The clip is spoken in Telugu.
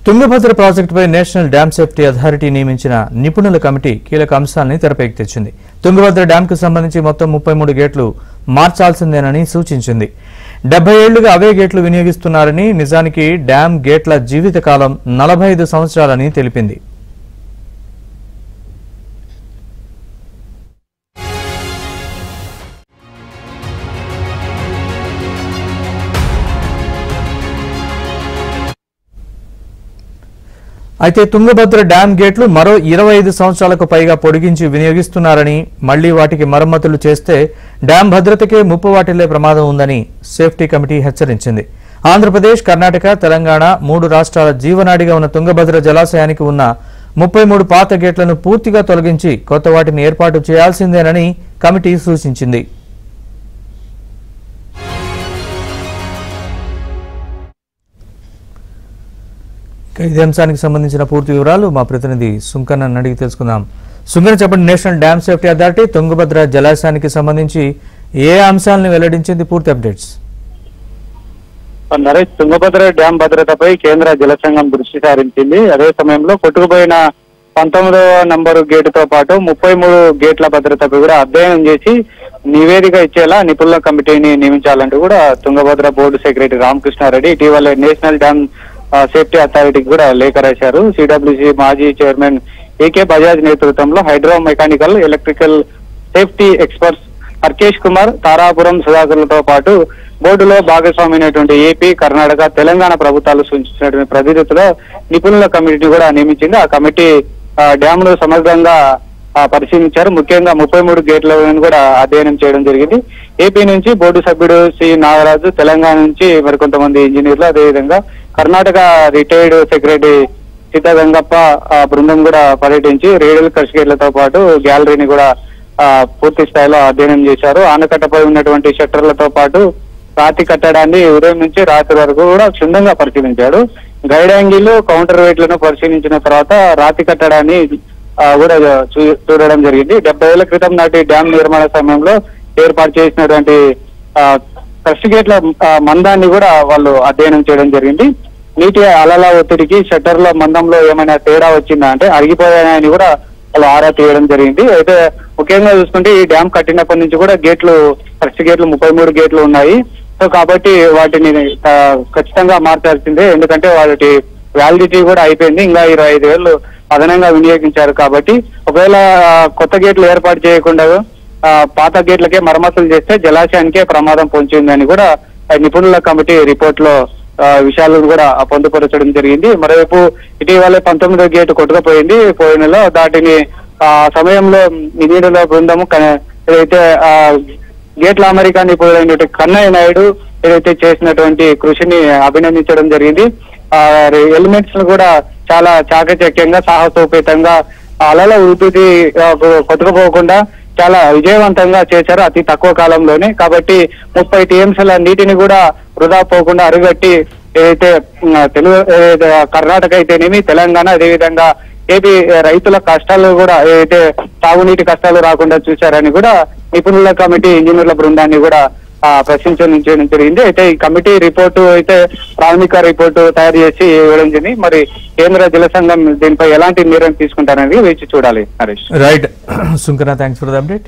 తుంగభద్ర ప్రాజెక్టుపై నేషనల్ డ్యామ్ సేఫ్టీ అథారిటీ నియమించిన నిపుణుల కమిటీ కీలక అంశాలను తెరపైకి తెచ్చింది. తుంగభద్ర డ్యాంకు సంబంధించి మొత్తం 33 గేట్లు మార్చాల్సిందేనని సూచించింది. 70 ఏళ్లుగా అవే గేట్లు వినియోగిస్తున్నారని, నిజానికి డ్యాం గేట్ల జీవితకాలం 45 సంవత్సరాలని తెలిపింది. అయితే తుంగభద్ర డ్యాం గేట్లు మరో 25 సంవత్సరాలకు పైగా పొడిగించి వినియోగిస్తున్నారని, మళ్లీ వాటికి మరమ్మతులు చేస్తే డ్యాం భద్రతకే ముప్పు వాటిల్లే ప్రమాదం ఉందని సేఫ్టీ కమిటీ హెచ్చరించింది. ఆంధ్రప్రదేశ్, కర్ణాటక, తెలంగాణ 3 రాష్ట్రాల జీవనాడిగా ఉన్న తుంగభద్ర జలాశయానికి ఉన్న 33 పాత గేట్లను పూర్తిగా తొలగించి కొత్త వాటిని ఏర్పాటు చేయాల్సిందేనని కమిటీ సూచించింది. ఇదే అంశానికి సంబంధించిన పూర్తి వివరాలు మా ప్రతినిధి సుంకన్న అడిగి తెలుసుకుందాం. సుంకన్న చెప్పండి, national dam safety authority Tungabhadra జలాశయానికి సంబంధించి ఏ అంశాలను వెల్లడించింది? పూర్తి అప్డేట్స్. నరేష్, తుంగభద్ర డ్యాం భద్రతపై కేంద్ర జల సంఘం దృష్టి సారించింది. అదే సమయంలో కొట్టుకుపోయిన 19వ నంబరు గేటుతో పాటు 33 గేట్ల భద్రతపై కూడా అధ్యయనం చేసి నివేదిక ఇచ్చేలా నిపుణుల కమిటీని నియమించాలంటూ కూడా తుంగభద్ర బోర్డు సెక్రటరీ రామకృష్ణారెడ్డి ఇటీవల నేషనల్ డ్యామ్ సేఫ్టీ అథారిటీకి కూడా లేఖ రాశారు. సిడబ్ల్యూసి మాజీ చైర్మన్ ఏకే బజాజ్ నేతృత్వంలో hydro mechanical, electrical safety experts Harkesh Kumar, Tarapuram సుధాకర్లతో పాటు బోర్డులో భాగస్వామి అయినటువంటి ఏపీ, కర్ణాటక, తెలంగాణ ప్రభుత్వాలు సూచించినటువంటి ప్రతినిధుల నిపుణుల కమిటీని కూడా నియమించింది. ఆ కమిటీ డ్యామ్ ను సమగ్రంగా పరిశీలించారు. ముఖ్యంగా 33 గేట్లను కూడా అధ్యయనం చేయడం జరిగింది. ఏపీ నుంచి బోర్డు సభ్యుడు సి నాగరాజు, తెలంగాణ నుంచి మరికొంతమంది ఇంజనీర్లు, అదేవిధంగా కర్ణాటక రిటైర్డ్ సెక్రటరీ సీతాగంగప్ప బృందం కూడా పర్యటించి రేడియల్ క్రష్ గేట్లతో పాటు గ్యాలరీని కూడా పూర్తి స్థాయిలో అధ్యయనం చేశారు. ఆనకట్టపై ఉన్నటువంటి షట్టర్లతో పాటు రాతి కట్టడాన్ని ఉదయం నుంచి రాత్రి వరకు కూడా క్షుణ్ణంగా పరిశీలించాడు. గైడ్ యాంగిల్, కౌంటర్ వెయిట్ లను పరిశీలించిన తర్వాత రాతి కట్టడాన్ని కూడా చూడడం జరిగింది. 70 ఏళ్ల క్రితం నాటి డ్యాం నిర్మాణ సమయంలో ఏర్పాటు చేసినటువంటి క్రష్ గేట్ల మందాన్ని కూడా వాళ్ళు అధ్యయనం చేయడం జరిగింది. నీటి అలల ఒత్తిడికి షట్టర్ల మందంలో ఏమైనా తేడా వచ్చిందా అంటే అరిగిపోయాయని కూడా వాళ్ళు ఆరా తీయడం జరిగింది. అయితే ముఖ్యంగా చూసుకుంటే ఈ డ్యాం కట్టినప్పటి నుంచి కూడా గేట్లు, క్రష్ గేట్లు 33 గేట్లు ఉన్నాయి. సో కాబట్టి వాటిని ఖచ్చితంగా మార్చాల్సిందే, ఎందుకంటే వాటి వ్యాలిడిటీ కూడా అయిపోయింది. ఇంకా 25 ఏళ్ళు అదనంగా వినియోగించారు కాబట్టి ఒకవేళ కొత్త గేట్లు ఏర్పాటు చేయకుండా పాత గేట్లకే మరమ్మతులు చేస్తే జలాశయానికే ప్రమాదం పొంచిందని కూడా నిపుణుల కమిటీ రిపోర్ట్ లో విషయాలను కూడా పొందుపరచడం జరిగింది. మరోవైపు ఇటీవలే 19వ గేటు కొట్టుకుపోయింది పోయినలో. దాటిని ఆ సమయంలో నిపుణుల బృందము ఏదైతే గేట్ల అమెరికా నిపుణులైనటువంటి కన్నయ్య నాయుడు ఏదైతే చేసినటువంటి కృషిని అభినందించడం జరిగింది. ఎలిమెంట్స్ ను కూడా చాలా చాకచక్యంగా, సాహసోపేతంగా అలల ఉధృతి కొట్టుకుపోకుండా చాలా విజయవంతంగా చేశారు అతి తక్కువ కాలంలోనే. కాబట్టి 30 టీఎంసీల నీటిని కూడా వృధా పోకుండా అరుగట్టి ఏదైతే కర్ణాటక అయితేనేమి, తెలంగాణ, అదేవిధంగా ఏపీ రైతుల కష్టాలు కూడా ఏదైతే తాగునీటి కష్టాలు రాకుండా చూశారని కూడా నిపుణుల కమిటీ ఇంజనీర్ల బృందాన్ని కూడా ప్రశంసలు చేయడం జరిగింది. అయితే ఈ కమిటీ రిపోర్టు అయితే ప్రాథమిక రిపోర్టు తయారు చేసి ఇవ్వడం జరిగింది. మరి కేంద్ర జల సంఘం దీనిపై ఎలాంటి నిర్ణయం తీసుకుంటారనేది వేచి చూడాలి. Harish. Right Sunkanna, thanks for the update.